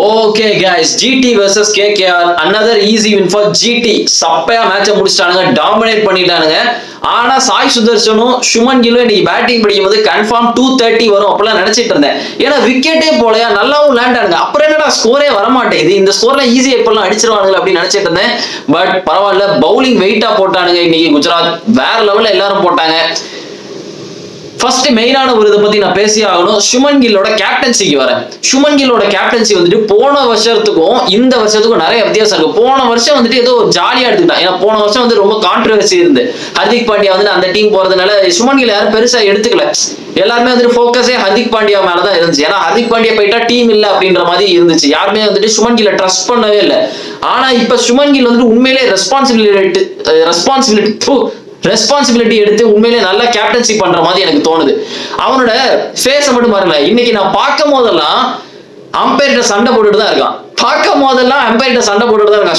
Okay guys, GT versus KKR, another easy win for GT. சப்பையா மேட்சை முடிச்சிட்டானுங்க, dominate பண்ணிட்டானுங்க. ஆனா சாய் சுதர்ஷனும் சுமன் கிலும் இன்னைக்கு batting படிக்கும்போது கன்ஃபார்ம் 230 வரும் அப்பெல்லாம் நினைச்சிட்டு இருந்தேன். ஏன்னா விக்கெட்டே போலையா, நல்லாவும் லேண்டானுங்க. அப்புறம் என்னடா ஸ்கோரே வரமாட்டேங்குது, இந்த ஸ்கோர்லாம் ஈஸியா இப்பெல்லாம் அடிச்சிருவானுங்க அப்படின்னு நினைச்சிட்டு இருந்தேன். பட் பரவாயில்ல, பவுலிங் வெயிட்டா போட்டானுங்க இன்னைக்கு குஜராத். வேற லெவல்ல எல்லாரும் போட்டாங்க. ஃபர்ஸ்ட் மெயினான ஒரு இதை பத்தி நான் பேசி ஆகணும். சுமன் கில்லோட கேப்டன்சிக்கு வரேன். சுமன் கில்லோட கேப்டன்சி வந்துட்டு போன வருஷத்துக்கும் இந்த வருஷத்துக்கும் நிறைய வித்தியாசம் இருக்கு. போன வருஷம் வந்துட்டு ஏதோ ஜாலியா எடுத்துக்கிட்டான். ஏன்னா போன வருஷம் வந்து ரொம்ப கான்ட்ரவர்சி இருந்து ஹர்திக் பாண்டியா வந்து அந்த டீம் போறதுனால சுமன் கில் யாரும் பெருசா எடுத்துக்கல. எல்லாருமே வந்துட்டு ஃபோக்கஸே ஹர்திக் பாண்டியா மேலதான் இருந்துச்சு. ஏன்னா ஹர்திக் பாண்டியா போயிட்டா டீம் இல்ல அப்படின்ற மாதிரி இருந்துச்சு. யாருமே வந்துட்டு சுமன் கில்ல ட்ரஸ்ட் பண்ணவே இல்லை. ஆனா இப்ப சுமன் கில் வந்துட்டு உண்மையிலே ரெஸ்பான்சிபிலிட்டி எடுத்து உண்மையிலே நல்லா கேப்டன்சி பண்ற மாதிரி எனக்கு தோணுது. அவனோட ஃபேஸை மட்டும் பாருங்க. இன்னைக்கு நான் பார்க்கும் போதெல்லாம் அம்பையர்கிட்ட சண்டை போட்டுட்டு தான் இருக்கான்.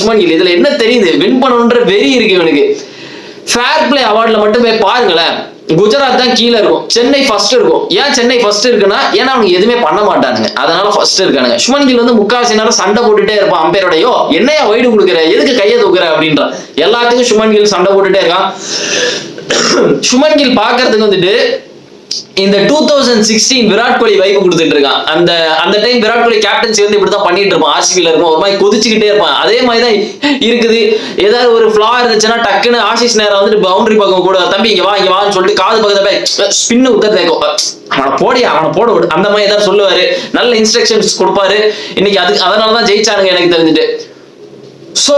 சுமன் கில். இதுல என்ன தெரியுது, வின் பண்ணணுன்ற வெறி இருக்கு இவனுக்கு. ஃபேர் பிளே அவார்ட்ல மட்டும் போய் பாருங்களேன், குஜராத் தான் கீழே இருக்கும், சென்னை ஃபர்ஸ்ட் இருக்கும். ஏன் சென்னை ஃபர்ஸ்ட் இருக்குன்னா, ஏன்னா அவங்க எதுவுமே பண்ண மாட்டானுங்க, அதனால ஃபர்ஸ்ட் இருக்கானுங்க. சுமன் கில் வந்து முக்காவாசி நேரம் சண்டை போட்டுட்டே இருப்பான் அம்பையரோடையோ, என்னையா வைடு கொடுக்குற, எதுக்கு கையை தூக்குற அப்படின்ற எல்லாத்துக்கும் சுமன் கில் சண்டை போட்டுட்டே இருக்கான். சுமன் கில் பாக்குறதுக்கு வந்துட்டு இந்த 2016 விராட் கோலி வைப்பு கொடுத்துட்டு இருக்கான். அந்த டைம் விராட் கோலி கேப்டன்சி வந்து இப்படிதான் பண்ணிட்டு இருப்பான். ஆர்சிபில இருக்கும், ஒரு மாதிரி கொதிச்சுக்கிட்டே இருப்பான். அதே மாதிரிதான் இருக்குது. ஏதாவது ஒரு ஃபிளா இருந்துச்சுன்னா டக்குன்னு ஆசிஸ் நேரம் வந்துட்டு பவுண்டரி பக்கம் கூட, தம்பி இங்க வான்னு சொல்லிட்டு காது பக்கத்தை ஸ்பின்னு உத்தர தேக்கும், அவனை போட விடு, அந்த மாதிரி ஏதாவது சொல்லுவாரு. நல்ல இன்ஸ்ட்ரக்ஷன்ஸ் கொடுப்பாரு. இன்னைக்கு அதனாலதான் ஜெயிச்சானுங்க எனக்கு தெரிஞ்சுட்டு. சோ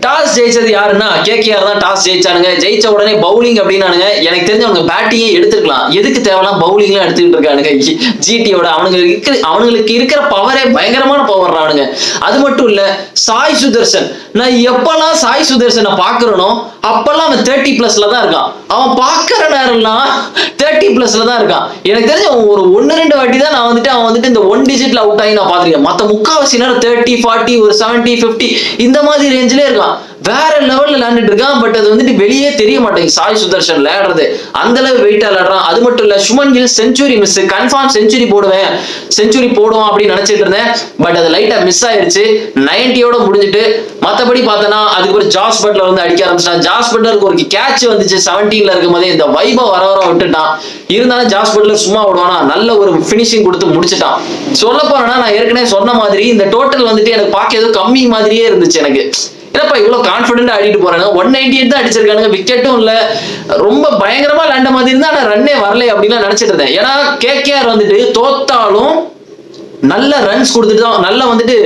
டாஸ் ஜெயிச்சது யாருன்னா KKR தான் டாஸ் ஜெயிச்சானுங்க. ஜெயிச்ச உடனே பவுலிங் அப்படின்னானுங்க. எனக்கு தெரிஞ்சு அவங்க பேட்டிங்கே எடுத்துக்கலாம், எதுக்கு தேவைலாம் பவுலிங்லாம் எடுத்துக்கிட்டு இருக்கானுங்க ஜிடியோட. அவனுங்களுக்கு இருக்கிற பவரே பயங்கரமான பவர் அவனுங்க. அது மட்டும் இல்ல, சாய் சுதர்ஷன், நான் எப்பெல்லாம் சாய் சுதர்ஷனை பாக்குறனோ அப்பெல்லாம் அவன் 30+ தான் இருக்கான். அவன் பாக்குற நேரம்லாம் 30+ தான் இருக்கான். எனக்கு தெரிஞ்ச ஒரு 1-2 வாட்டி தான் நான் வந்துட்டு அவன் வந்துட்டு இந்த 1 டிஜிட்ல அவுட் ஆகி நான் பாத்திருக்கேன். மத்த முக்காவாசி நேரம் 30, 40, ஒரு 70, 50 இந்த மாதிரி ரேஞ்சிலே இருக்கான். வேற லெவல்ல விளையாண்டுட்டு இருக்கான். பட் அது வந்துட்டு வெளியே தெரிய மாட்டேங்குது சாய் சுதர்ஷன் விளையாடுறது. அந்த அளவு வெயிட்டா விளையாடுறான். அது மட்டும் இல்ல, Shubman Gill century miss, confirm century போடுவான் அப்படின்னு நினைச்சிட்டு இருந்தேன். பட் அது லைட்டா மிஸ் ஆயிருச்சு. 90யோட முடிஞ்சிட்டு. மத்தபடி பார்த்தனா அதுக்கப்புறம் ஜாஸ் பட்லர் வந்து அடிக்க ஆரம்பிச்சிட்டான். ஜாஸ் பட்லருக்கு ஒரு கேட்ச் வந்துச்சு 17ல இருக்கும் போதே. இந்த வைபை வர விட்டுட்டான். இருந்தாலும் ஜாஸ் பட்லர் சும்மா விடுவானா, நல்ல ஒரு பினிஷிங் கொடுத்து முடிச்சுட்டான். சொல்ல போனா நான் ஏற்கனவே சொன்ன மாதிரி இந்த டோட்டல் வந்துட்டு எனக்கு பார்க்க ஏதோ கம்மி மாதிரியே இருந்துச்சு எனக்கு. என்னப்பா இவ்வளவு கான்பிடென்ட் ஆடிட்டு போறாங்க, 198 தான் அடிச்சிருக்கானுங்க, விக்கெட்டும் இல்ல, ரொம்ப பயங்கரமா லேண்ட மாதிரி இருந்தா நான் ரன்னே வரல அப்படின்னு நினைச்சிட்டு இருந்தேன். ஏன்னா KKR வந்துட்டு தோத்தாலும் நல்ல ரன்ஸ் கொடுத்துட்டு தான், நல்ல வந்துட்டு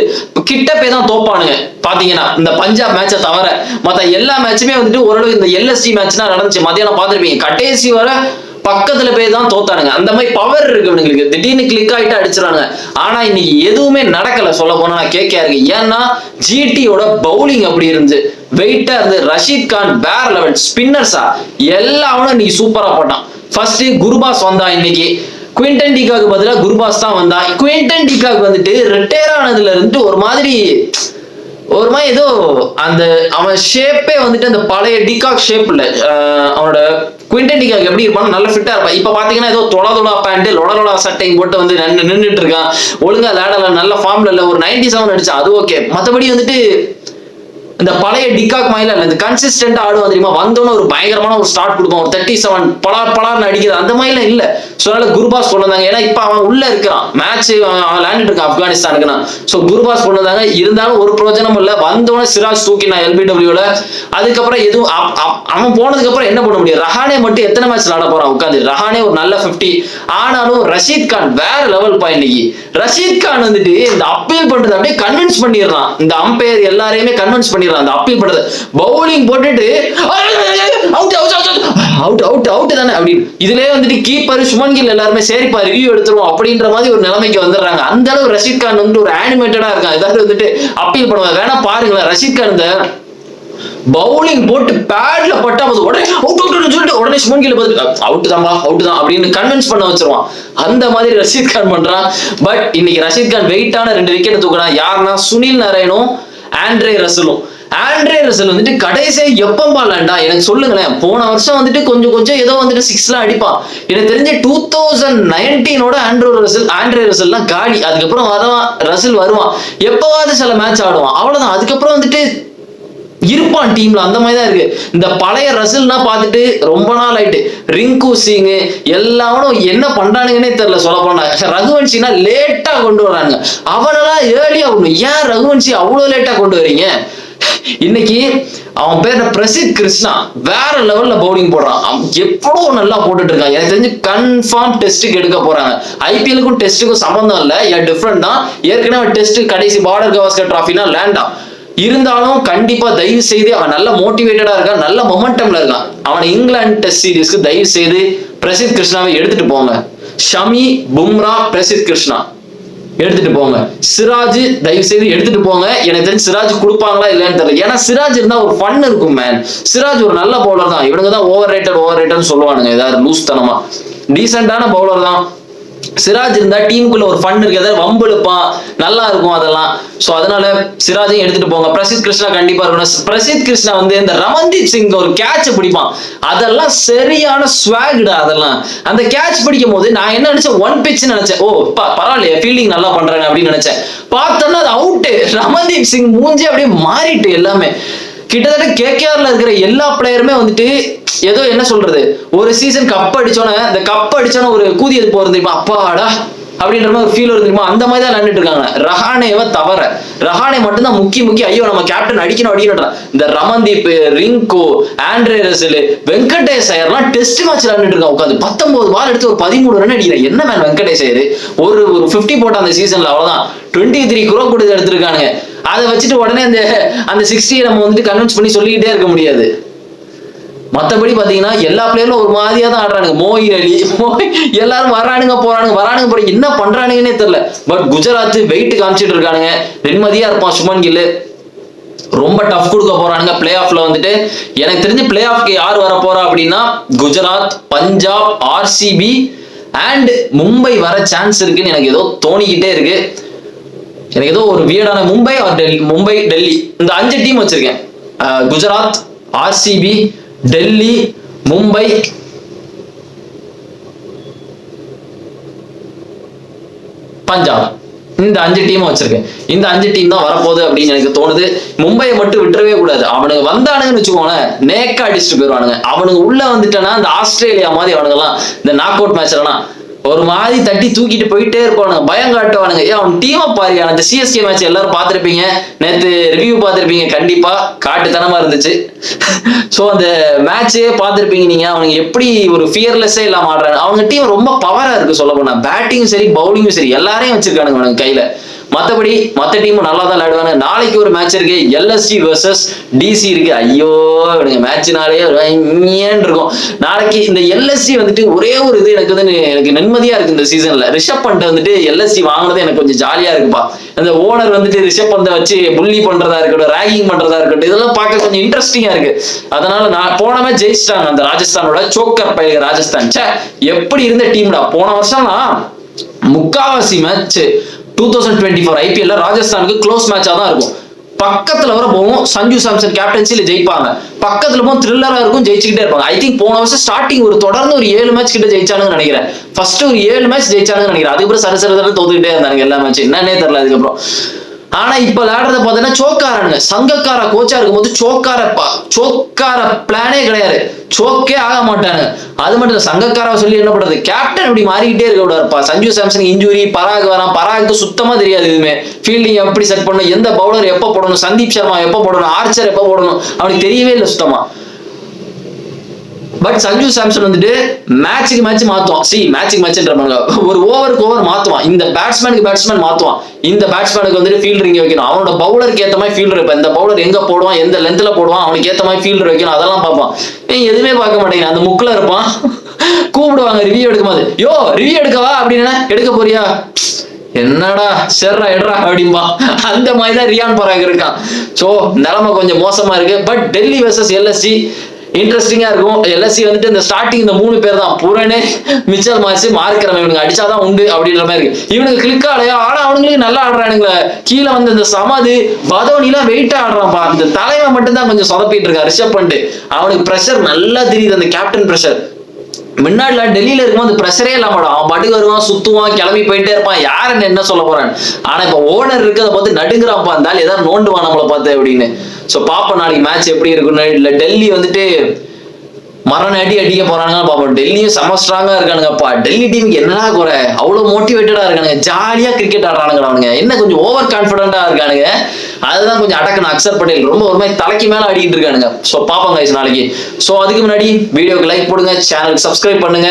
கிட்ட போய் தான் தோப்பானுங்க. பாத்தீங்கன்னா இந்த பஞ்சாப் மேட்சை தவிர மத்த எல்லா மேட்சுமே வந்துட்டு ஓரளவு, இந்த LSG மேட்ச் தான் நடந்துச்சு, மத்தியானம் பாத்துருப்பீங்க, கடைசி வர பக்கத்துல போய் தான் தோத்தானுங்க. அந்த மாதிரி பவர் இருக்கு இவங்களுக்கு, திடீர்னு கிளிக் ஆயிட்டு அடிச்சிடானுங்க. ஆனா இன்னைக்கு எதுவுமே நடக்கல சொல்ல போனா KKR. ஏன்னா ஜிடியோட பவுலிங் அப்படி இருந்துச்சு, வெயிட்டா இருந்து. ரஷீத் கான் வேற லெவல், ஸ்பின்னர்ஸா எல்லாரும் இன்னைக்கு சூப்பரா போட்டான். ஃபர்ஸ்ட் குருபாஸ் வந்தான் இன்னைக்கு. குவிண்டன் டிகாக்கு பதிலா குருபாஸ் தான் வந்தான். குவிண்டன் டிகாக் வந்துட்டு ரிட்டையர் ஆனதுல இருந்து ஒரு மாதிரி ஏதோ அந்த அவன் ஷேப்பே வந்துட்டு அந்த பழைய டிகாக் ஷேப் இல்ல. அவனோட குவிண்டன் டிகாக் எப்படி இருப்பான், நல்ல ஃபிட்டா இருப்பான். இப்ப பாத்தீங்கன்னா ஏதோ தொளா பேண்ட், லொடலொடா சட்டையும் போட்டு வந்து நின்றுட்டு இருக்கான். ஒழுங்கா விளையாடல, நல்ல ஃபார்ம்ல இல்ல. ஒரு 97 அடிச்சா அது ஓகே. மத்தபடி வந்துட்டு இந்த பழைய டிகாக் மாதிரில இல்ல, இந்த கன்சிஸ்டன்டா ஆடுவான் தெரியுமா, வந்தோன்னு ஒரு பயங்கரமான ஒரு ஸ்டார்ட் கொடுப்பான், ஒரு 37 பலார்னு அடிக்கிறது, அந்த மாதிரிலாம் இல்ல. சோ அதனால குருபாஸ் கொண்டு வந்தாங்க. ஏன்னா இப்ப அவன் உள்ள இருக்கிறான், மேட்ச் அவன் விளையாண்டுட்டு இருக்கான் ஆப்கானிஸ்தானுக்குன்னா. சோ குருபாஸ் கொண்டு வந்தாங்க. இருந்தாலும் ஒரு பிரயோஜனம் இல்ல. வந்தோடனே சிராஜ் தூக்கினான் LBWல. அதுக்கப்புறம் எதுவும் அவன் போனதுக்கு அப்புறம் என்ன பண்ண முடியும், ரஹானே மட்டும் எத்தனை மேட்ச் விளையாட போறான் உட்காந்து. ரஹானே ஒரு நல்ல 50. ஆனாலும் ரஷீத் கான் வேற லெவல் இன்னைக்கு. ரஷீத் கான் வந்துட்டு இந்த அப்பீல் பண்றது அப்படியே கன்வின்ஸ் பண்ணிடுறான். இந்த அம்பையர் எல்லாரையுமே கன்வின்ஸ் பண்ணிடுறான். அந்த அப்பீல் பண்றது, பவுலிங் போட்டுட்டு அவுட் தானே அப்படின்னு. இதுலயே வந்துட்டு கீப்பர் சுமன் கில் எல்லாருமே சரிப்பா ரிவ்யூ எடுத்துருவோம் அப்படின்ற மாதிரி ஒரு நிலைமைக்கு வந்துடுறாங்க. அந்த அளவு ரஷீத் கான் வந்து ஒரு அனிமேட்டடா இருக்கான். ஏதாவது வந்துட்டு அப்பீல் பண்ணுவாங்க, வேணா பாருங்களேன். ரஷீத் கான் இந்த பவுலிங் போட்டு பேட்ல பட்டா உடனே சொல்லிட்டு உடனே சுமன் கில் அவுட் தான் அப்படின்னு கன்வின்ஸ் பண்ண வச்சிருவான். அந்த மாதிரி ரஷீத் கான் பண்றான். பட் இன்னைக்கு ரஷீத் கான் வெயிட்டான 2 விக்கெட் தூக்குறான். யாருன்னா சுனில் நரேனும் ஆண்ட்ரே ரசலும். ஆண்ட்ரே ரசல் வந்துட்டு கடைசியா எப்ப பாடலாண்டா எனக்கு சொல்லுங்களேன். போன வருஷம் வந்துட்டு கொஞ்சம் ஏதோ வந்துட்டு 6 அடிப்பான். எனக்கு தெரிஞ்ச 2019 ஆண்ட்ரே ரசல்லாம் காலி. அதுக்கப்புறம் ரசல் வருவான், எப்பவாவது சில மேட்ச் ஆடுவான், அவ்வளவுதான். அதுக்கப்புறம் வந்துட்டு இருப்பான் டீம்ல. அந்த மாதிரி தான் இருக்கு. இந்த பழைய ரசல்னா பார்த்துட்டு ரொம்ப நாள் ஆயிட்டு. ரிங்கு சிங் எல்லாரும் என்ன பண்றானுங்கன்னே தெரியல. சொல்ல போனா ரகுவன்ஷினா லேட்டா கொண்டு வரானுங்க, அவனெல்லாம் ஏர்லியா வரணும். ஏன் ரகுவன்ஷி அவ்வளவு லேட்டா கொண்டு வரீங்க? இன்னைக்கு அவன் பேர் பிரசித் கிருஷ்ணா வேற லெவல்ல பவுலிங் போடுறான். எவ்வளவு நல்லா போட்டுட்டு இருக்கான். எனக்கு தெரிஞ்சு கன்ஃபார்ம் டெஸ்ட்டுக்கு எடுக்க போறாங்க. ஐபிஎலுக்கும் டெஸ்ட்டுக்கும் சம்பந்தம் இல்ல, டிஃபரெண்ட் தான். ஏற்கனவே டெஸ்ட் கடைசி பார்டர் கவாஸ்கர் டிராஃபினா லேண்டா இருந்தாலும் கண்டிப்பா தயவு செய்து அவன் நல்ல மோட்டிவேட்டடா இருக்கான், நல்ல மொமெண்டம்ல இருக்கான். அவன் இங்கிலாந்து டெஸ்ட் சீரீஸ்க்கு தயவு செய்து பிரசித் கிருஷ்ணாவை எடுத்துட்டு போங்க. ஷமி, பும்ரா, பிரசித் கிருஷ்ணா எடுத்துட்டு போங்க. சிராஜ் தயவு செய்து எடுத்துட்டு போங்க. எனக்கு தெரிஞ்சு சிராஜ் கொடுப்பாங்களா இல்லைன்னு தெரியல. ஏன்னா சிராஜ் இருந்தா ஒரு ஃபன் இருக்கும் மேன். சிராஜ் ஒரு நல்ல பவுலர் தான். இவனுங்க தான் ஓவர் ரேட்டட் சொல்லுவானுங்க, ஏதாவது லூஸ் தனமா. டீசென்டான பவுலர் தான். சிராஜ் இருந்தா டீமுக்குள்ள ஒரு ஃபன் இருக்கு, ஏதாவது வம்பு இழுப்பான், நல்லா இருக்கும் அதெல்லாம். சோ அதனால சிராஜையும் எடுத்துட்டு போங்க. பிரசித் கிருஷ்ணா கண்டிப்பா இருக்கணும். பிரசித் கிருஷ்ணா வந்து இந்த ரமன்தீப் சிங் ஒரு கேட்ச் பிடிப்பான், அதெல்லாம் சரியான ஸ்வாக்டா. அதெல்லாம் அந்த கேட்ச் பிடிக்கும் போது நான் என்ன நினைச்சேன், ஒன் பிட்ச் நினைச்சேன். ஓ பரவாயில்லையே ஃபீல்டிங் நல்லா பண்றாங்க அப்படின்னு நினைச்சேன். பார்த்தோன்னா அது அவுட்டு. ரமன்தீப் சிங் மூஞ்சி அப்படியே மாறிட்டு எல்லாமே. கிட்டத்தட்ட கேகேஆர்ல இருக்கிற எல்லா பிளேயருமே வந்துட்டு ஏதோ என்ன சொல்றது, ஒரு சீசன் கப் அடிச்சோன்னே இந்த கப் அடிச்சோன்னு ஒரு கூதியது போறது தெரியுமா, அப்பாடா அப்படின்ற மாதிரி ஒரு ஃபீல் வருது தெரியுமா, அந்த மாதிரி தான் விளையாண்டுட்டு இருக்காங்க. ரஹானேவை தவிர ரஹானே மட்டும்தான் முக்கிய ஐயோ நம்ம கேப்டன் அடிக்கணும் அப்படின்னு. இந்த ரமன்தீப், ரிங்கு, ஆண்ட்ரே ரசல், வெங்கடேஷ் ஐயர்லாம் டெஸ்ட் மேட்ச் விளையாண்டுட்டு இருக்கான் உட்காந்து. 19 பால் எடுத்து ஒரு 13 ரன் அடிக்கிறேன். என்ன மேன் வெங்கடேஷ் ஐயர் ஒரு 50 போட்டான் அந்த சீசன்ல, அவ்வளவுதான். 23 crore கொடுத்து எடுத்திருக்கானுங்க. அதை வச்சுட்டு உடனே அந்த 60 நம்ம வந்துட்டு கன்வின்ஸ் பண்ணி சொல்லிக்கிட்டே இருக்க முடியாது. மற்றபடி பாத்தீங்கன்னா எல்லா பிளேயரும் ஒரு மாதிரியா தான் ஆடுறானுங்க. மோயின் அலி எல்லாரும் வரானுங்க போறானுங்க என்ன பண்றானுங்கன்னே தெரியல. பட் குஜராத் வெயிட் காமிச்சிட்டு இருக்கானுங்க. நிம்மதியா இருப்பான் சுமன் கில். ரொம்ப டஃப் கொடுக்க போறானுங்க பிளே ஆஃப்ல வந்துட்டு. எனக்கு தெரிஞ்சு பிளே ஆஃப்க்கு யார் வர போறா அப்படின்னா முகுஜராத், பஞ்சாப், ஆர்சிபி அண்ட் மும்பை வர சான்ஸ் இருக்குன்னு எனக்கு ஏதோ தோணிக்கிட்டே இருக்கு. எனக்கு ஏதோ ஒரு வியர்டான மும்பை டெல்லி இந்த 5 டீம் வச்சிருக்கேன். குஜராத், ஆர்சிபி, டெல்லி, மும்பை, பஞ்சாப், இந்த 5 டீம் வச்சிருக்கேன். இந்த 5 டீம் தான் வரப்போகுது அப்படின்னு எனக்கு தோணுது. மும்பையை மட்டும் விட்டுறவே கூடாது. அவனுங்க வந்தானுங்கன்னு வச்சுக்கோங்களேன், நேக்கா அடிச்சுட்டு போயிடுவானுங்க. அவனுங்க உள்ள வந்துட்டேன்னா இந்த ஆஸ்திரேலியா மாதிரி அவனுங்கெல்லாம் இந்த நாக் அவுட் மேட்ச்லாம் ஒரு மாதிரி தட்டி தூக்கிட்டு போயிட்டே இருப்பானுங்க, பயம் காட்டுவானுங்க. அவன் டீமை பாரு. அந்த சிஎஸ்கே மேட்ச் எல்லாரும் பார்த்துருப்பீங்க, நேற்று ரிவ்யூ பார்த்துருப்பீங்க, கண்டிப்பா காட்டுத்தனமா இருந்துச்சு. ஸோ அந்த மேட்சே பார்த்துருப்பீங்க நீங்க. அவனுங்க எப்படி ஒரு ஃபியர்லெஸ்ஸே இல்லாம ஆடுறாங்க. அவங்க டீம் ரொம்ப பவரா இருக்கு சொல்ல போனா. பேட்டிங்கும் சரி பவுலிங்கும் சரி எல்லாரையும் வச்சிருக்கானுங்க அவனுங்க கையில. மற்றபடி மற்ற டீமும் நல்லா தான் விளையாடுவாங்க. நாளைக்கு ஒரு மேட்ச் இருக்கு, எல்எஸ்டி வர்சஸ் டிசி இருக்கு. ஐயோ இவனுங்க மேட்ச்னாலே இருக்கும். நாளைக்கு இந்த எல்எஸ்டி வந்துட்டு ஒரே ஒரு இது எனக்கு நிம்மதியா இருக்கு இந்த சீசன்ல. ரிஷப் பண்ட் வந்துட்டு எல்எஸ்டி வாங்கினது எனக்கு கொஞ்சம் ஜாலியா இருக்குப்பா. அந்த ஓனர் வந்துட்டு ரிஷப் பந்தை வச்சு புள்ளி பண்றதா இருக்கட்டும், ரேகிங் பண்றதா இருக்கட்டும், இதெல்லாம் பார்க்க கொஞ்சம் இன்ட்ரெஸ்டிங்கா இருக்கு. அதனால நான் போன மேட்ச் ஜெயிச்சிட்டாங்க அந்த ராஜஸ்தானோட சோக்கர் பயிர் ராஜஸ்தான். எப்படி இருந்த டீம்டா போன வருஷம்லாம். முக்காவாசி மேட்ச் 2024 ஐபிஎல்ல ராஜஸ்தானுக்கு க்ளோஸ் மேட்சா தான் இருக்கும். பக்கத்துல வர போகும், சஞ்சு சாம்சன் கேப்டன்சில ஜெயிப்பாங்க. பக்கத்துல போகும், த்ரில்லரா இருக்கும், ஜெயிச்சுக்கிட்டே இருப்பாங்க. ஐ திங்க் போன வருஷம் ஸ்டார்டிங் தொடர்ந்து ஒரு 7 மேட்ச் கிட்ட ஜெயிச்சானுன்னு நினைக்கிறேன். ஃபர்ஸ்ட் ஒரு 7 மேட்ச் ஜெயிச்சானுன்னு நினைக்கிறேன். அதுக்கப்புறம் சரசரத்துல தோத்துக்கிட்டே இருந்தாங்க எல்லா மேட்ச், என்னன்னே தெரியல அதுக்கப்புறம். ஆனா இப்ப விளையாடுறத பார்த்தீங்கன்னா சோக்காரனுங்க. சங்கக்கார கோச்சா இருக்கும்போது சோக்கார பிளானே கிடையாது, சோக்கே ஆக மாட்டாங்க. அது மட்டும் இல்ல, சங்கக்காரா சொல்லி என்ன பண்றது, கேப்டன் இப்படி மாறிக்கிட்டே இருக்க கூடாதுப்பா. சஞ்சு சாம்சன் இன்ஜுரி, பராக் வரான், பராக்கு சுத்தமா தெரியாது எதுவுமே. ஃபீல்டிங் எப்படி செட் பண்ணணும், எந்த பவுலர் எப்ப போடணும், சந்தீப் சர்மா எப்ப போடணும், ஆர்ச்சர் எப்ப போடணும், அவனுக்கு தெரியவே இல்லை சுத்தமா. பட் சஞ்சு சாம்சன் வந்துட்டு மேட்சுக்கு மேட்ச் மாத்துவான். மேட்சுக்கு மேட்ச்ன்ற ஒரு ஓவருக்கு ஓவர் மாத்துவான். இந்த பேட்ஸ்மேன் மாத்துவான். இந்த பேட்ஸ்மேனுக்கு வந்துட்டு ஃபீல்டர் இங்க வைக்கணும், அவனோட பவுலருக்கு ஏத்த மாதிரி ஃபீல்டர் வைப்பான். இந்த பவுலர் எங்க போடுவான், எந்த லென்த்ல போடுவான், அவனுக்கு ஏத்த மாதிரி ஃபீல்டர் வைக்கணும், அதெல்லாம் பார்ப்பான். எதுவுமே பார்க்க மாட்டேங்க, அந்த முக்குல இருப்பான். கூப்பிடுவாங்க ரிவ்யூ எடுக்கும்போது, ரிவ்யூ எடுக்கவா அப்படின்னா, எடுக்க போறியா, என்னடா சேர்றா எடுறா அப்படின்பா. அந்த மாதிரிதான் ரியான் பராக் இருக்கான். சோ நிலைமை கொஞ்சம் மோசமா இருக்கு. பட் டெல்லி வெர்சஸ் எல்எஸ்டி இன்ட்ரெஸ்டிங்கா இருக்கும். எல்எஸ்சி வந்துட்டு இந்த ஸ்டார்டிங் இந்த 3 பேர் தான், புரணே, மிச்சல் மார்ஸ், மார்க்கரம், இவனுக்கு அடிச்சாதான் உண்டு அப்படின்ற மாதிரி இருக்கு. இவனுக்கு கிளிக் ஆலையா, ஆனா அவனுங்களுக்கு நல்லா ஆடுறானுங்களே. கீழே வந்து இந்த சமாது பதோனி எல்லாம் வெயிட்டா ஆடுறான்ப்பா. இந்த தலைவன் மட்டும் தான் கொஞ்சம் சொதப்பிட்டு இருக்கான், ரிஷப் பண்ட். அவனுக்கு பிரஷர் நல்லா தெரியுது, அந்த கேப்டன் பிரஷர். முன்னாடில டெல்லியில இருக்கும்போது அந்த பிரஷரே இல்லாம அவன் பாட்டுக்கு வருவான், சுத்துவான், கிளம்பி போயிட்டே இருப்பான், யாருன்னு என்ன சொல்ல போறான். ஆனா இப்ப ஓனர் இருக்கு, அதை பார்த்து நடுங்குறான்ப்பா, இருந்தாலும் ஏதாவது நோண்டுவான் நம்மளை பார்த்து அப்படின்னு. சோ பாப்போம் நாளைக்கு மேட்ச் எப்படி இருக்குன்னு. இல்ல டெல்லி வந்துட்டு மரண அடி அடிக்க போறானுங்க பாப்போம். டெல்லியும் செம ஸ்ட்ராங்கா இருக்கானுங்கப்பா. டெல்லி டீமுக்கு என்னடா குறை, அவ்வளவு மோட்டிவேட்டடா இருக்கானுங்க, ஜாலியா கிரிக்கெட் ஆடுறானுங்க அவனுங்க. என்ன கொஞ்சம் ஓவர் கான்பிடண்டா இருக்கானுங்க, அதுதான் கொஞ்சம் அடக்கணும். அக்சர் பட்டேல் ரொம்ப ஒரு மாதிரி தலைக்கு மேல ஆடிட்டு இருக்கானுங்க. சோ பாப்போம் கைஸ் நாளைக்கு. சோ அதுக்கு முன்னாடி வீடியோக்கு லைக் போடுங்க, சேனலுக்கு சப்ஸ்கிரைப் பண்ணுங்க,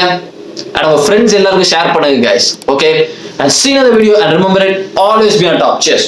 and உங்க ஃப்ரெண்ட்ஸ் எல்லாருக்கும் ஷேர் பண்ணுங்க guys. Okay, and see you in the video and remember it, always be on top. Cheers.